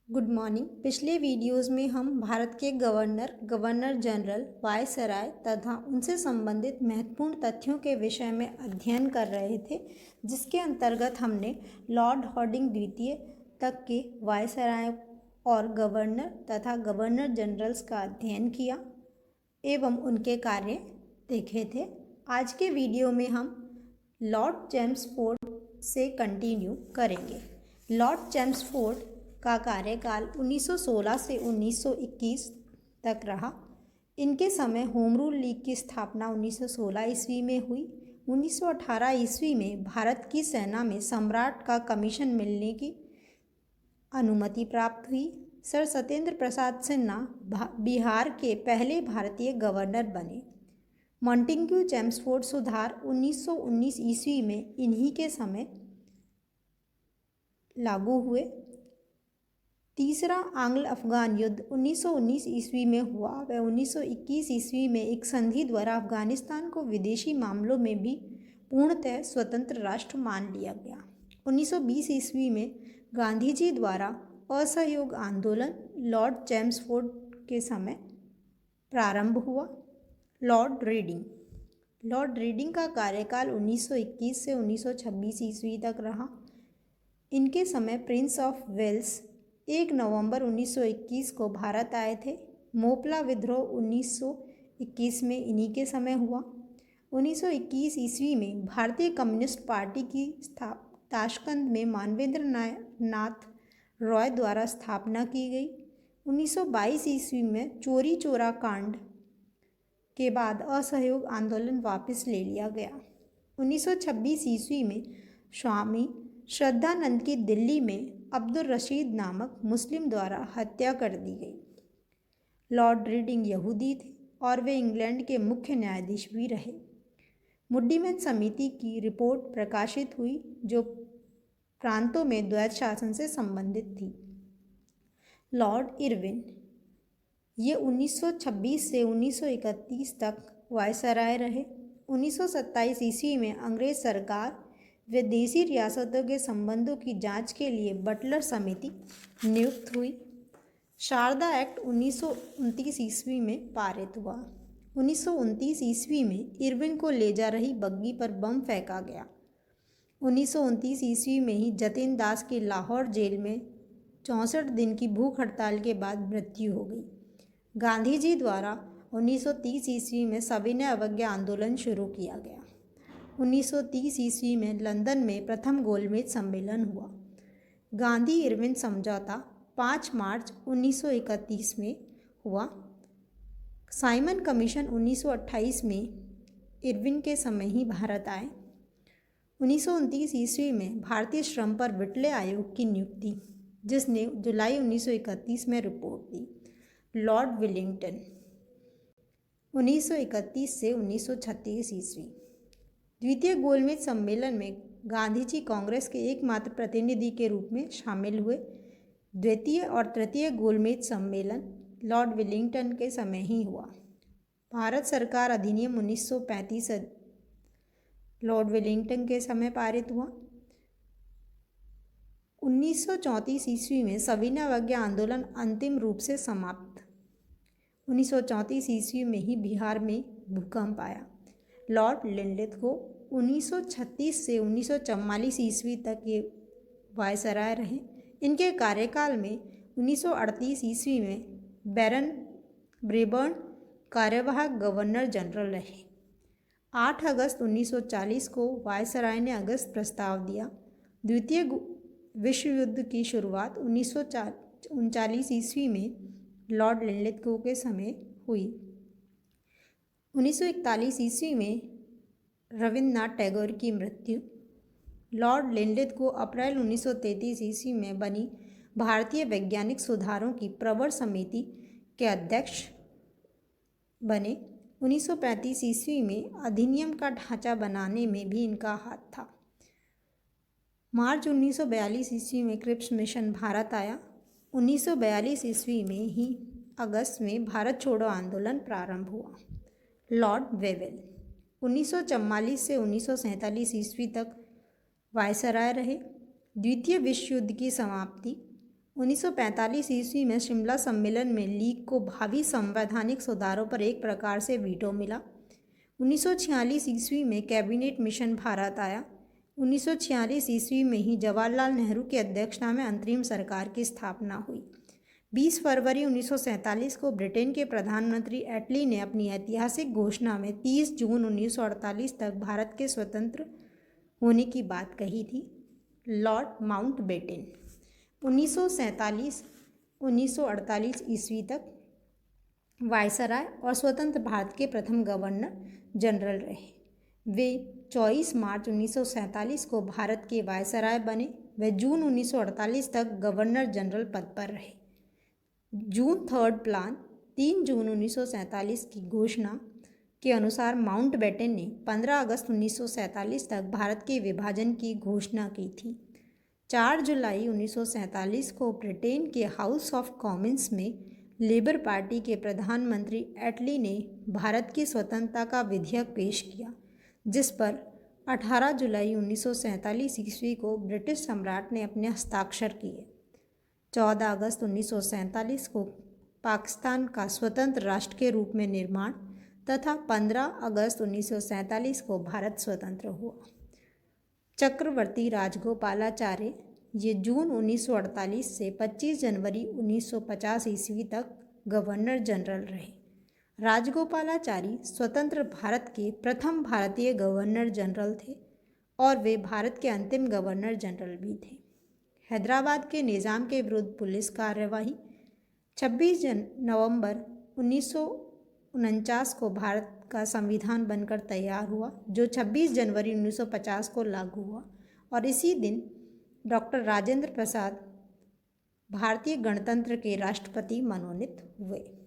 Good morning. पिछले videos में हम भारत के गवर्नर जनरल, वायसराय तथा उनसे संबंधित महत्वपूर्ण तथ्यों के विषय में अध्ययन कर रहे थे, जिसके अंतर्गत हमने लॉर्ड हार्डिंग द्वितीय तक के वायसराय और गवर्नर तथा गवर्नर जनरल्स का अध्ययन किया एवं उनके कार्य देखे थे। आज के वीडियो में हम लॉर्ड चेम्सफोर्ड से कंटिन्यू करेंगे। लॉर्ड चेम्सफोर्ड का कार्यकाल 1916 से 1921 तक रहा। इनके समय होम रूल लीग की स्थापना 1916 ईस्वी में हुई। 1918 ईस्वी में भारत की सेना में सम्राट का कमीशन मिलने की अनुमति प्राप्त हुई। सर सत्येंद्र प्रसाद सिन्हा बिहार के पहले भारतीय गवर्नर बने। मॉन्टेग्यू चेम्सफोर्ड सुधार 1919 ईस्वी में इन्हीं के समय लागू हुए। तीसरा आंग्ल अफगान युद्ध 1919 ईस्वी में हुआ व 1921 ईस्वी में एक संधि द्वारा अफगानिस्तान को विदेशी मामलों में भी पूर्णतः स्वतंत्र राष्ट्र मान लिया गया। 1920 ईस्वी में गांधी जी द्वारा असहयोग आंदोलन लॉर्ड चेम्सफोर्ड के समय प्रारंभ हुआ। लॉर्ड रीडिंग का कार्यकाल 1921 से 1926 ईस्वी तक रहा। इनके समय प्रिंस ऑफ वेल्स 1 नवंबर 1921 को भारत आए थे। मोपला विद्रोह 1921 में इन्हीं के समय हुआ। 1921 ईस्वी में भारतीय कम्युनिस्ट पार्टी की ताशकंद में मानवेंद्र नाथ रॉय द्वारा स्थापना की गई। 1922 ईस्वी में चोरी चोरा कांड के बाद असहयोग आंदोलन वापस ले लिया गया। 1926 ईस्वी में स्वामी श्रद्धानंद की दिल्ली में अब्दुल रशीद नामक मुस्लिम द्वारा हत्या कर दी गई। लॉर्ड रीडिंग यहूदी थे और वे इंग्लैंड के मुख्य न्यायाधीश भी रहे। मुड्डीमैन समिति की रिपोर्ट प्रकाशित हुई जो प्रांतों में द्वैध शासन से संबंधित थी। लॉर्ड इरविन ये 1926 से 1931 तक वायसराय रहे। 1927 ईस्वी में अंग्रेज सरकार विदेशी रियासतों के संबंधों की जांच के लिए बटलर समिति नियुक्त हुई। शारदा एक्ट 1929 ईस्वी में पारित हुआ। 1929 ईस्वी में इरविन को ले जा रही बग्गी पर बम फेंका गया। 1929 ईस्वी में ही जतिन दास की लाहौर जेल में 64 दिन की भूख हड़ताल के बाद मृत्यु हो गई। गांधी जी द्वारा 1930 ईस्वी में सविनय अवज्ञा आंदोलन शुरू किया गया। 1930 ईस्वी में लंदन में प्रथम गोलमेज सम्मेलन हुआ। गांधी इरविन समझौता 5 मार्च 1931 में हुआ। साइमन कमीशन 1928 में इरविन के समय ही भारत आए। 1929 ईस्वी में भारतीय श्रम पर विटले आयोग की नियुक्ति, जिसने जुलाई 1931 में रिपोर्ट दी। लॉर्ड विलिंगटन 1931 से 1936 ईस्वी। द्वितीय गोलमेज सम्मेलन में गांधी जी कांग्रेस के एकमात्र प्रतिनिधि के रूप में शामिल हुए। द्वितीय और तृतीय गोलमेज सम्मेलन लॉर्ड विलिंगटन के समय ही हुआ। भारत सरकार अधिनियम 1935 लॉर्ड विलिंगटन के समय पारित हुआ। 1934 ईस्वी में सविनय अवज्ञा आंदोलन अंतिम रूप से समाप्त। 1934 ईस्वी में ही बिहार में भूकंप आया। लॉर्ड लिनलिथ को 1936 से 1944 ईस्वी तक ये वायसराय रहे। इनके कार्यकाल में 1938 ईस्वी में बैरन ब्रेबर्न कार्यवाहक गवर्नर जनरल रहे। 8 अगस्त 1940 को वायसराय ने अगस्त प्रस्ताव दिया। द्वितीय विश्व युद्ध की शुरुआत 1939 ईस्वी में लॉर्ड लिनलिथ के समय हुई। 1941 ईस्वी में रविन्द्रनाथ टैगोर की मृत्यु। लॉर्ड लिनलिथ को अप्रैल 1933 ईस्वी में बनी भारतीय वैज्ञानिक सुधारों की प्रवर समिति के अध्यक्ष बने। 1935 ईस्वी में अधिनियम का ढांचा बनाने में भी इनका हाथ था। मार्च 1942 ईस्वी में क्रिप्स मिशन भारत आया। 1942 ईस्वी में ही अगस्त में भारत छोड़ो आंदोलन प्रारंभ हुआ। लॉर्ड वेवेल 1944 से 1947 ईस्वी तक वायसराय रहे। द्वितीय विश्व युद्ध की समाप्ति 1945 ईस्वी में शिमला सम्मेलन में लीग को भावी संवैधानिक सुधारों पर एक प्रकार से वीटो मिला। 1946 ईस्वी में कैबिनेट मिशन भारत आया। 1946 ईस्वी में ही जवाहरलाल नेहरू की अध्यक्षता में अंतरिम सरकार की स्थापना हुई। 20 फरवरी 1947 को ब्रिटेन के प्रधानमंत्री एटली ने अपनी ऐतिहासिक घोषणा में 30 जून 1948 तक भारत के स्वतंत्र होने की बात कही थी। लॉर्ड माउंटबेटन 1948 ईस्वी तक वायसराय और स्वतंत्र भारत के प्रथम गवर्नर जनरल रहे। वे 24 मार्च 1947 को भारत के वायसराय बने। वे जून 1948 तक गवर्नर जनरल पद पर रहे। जून थर्ड प्लान 3 जून 1947 की घोषणा के अनुसार माउंटबेटन ने 15 अगस्त 1947 तक भारत के विभाजन की घोषणा की थी। 4 जुलाई 1947 को ब्रिटेन के हाउस ऑफ कॉमन्स में लेबर पार्टी के प्रधानमंत्री एटली ने भारत की स्वतंत्रता का विधेयक पेश किया, जिस पर 18 जुलाई 1947 ईस्वी को ब्रिटिश सम्राट ने अपने हस्ताक्षर किए। 14 अगस्त 1947 को पाकिस्तान का स्वतंत्र राष्ट्र के रूप में निर्माण तथा 15 अगस्त 1947 को भारत स्वतंत्र हुआ। चक्रवर्ती राजगोपालाचार्य ये जून 1948 से 25 जनवरी 1950 ईस्वी तक गवर्नर जनरल रहे। राजगोपालाचारी स्वतंत्र भारत के प्रथम भारतीय गवर्नर जनरल थे और वे भारत के अंतिम गवर्नर जनरल भी थे। हैदराबाद के निज़ाम के विरुद्ध पुलिस कार्यवाही 26 नवंबर 1949 को भारत का संविधान बनकर तैयार हुआ, जो 26 जनवरी 1950 को लागू हुआ और इसी दिन डॉक्टर राजेंद्र प्रसाद भारतीय गणतंत्र के राष्ट्रपति मनोनीत हुए।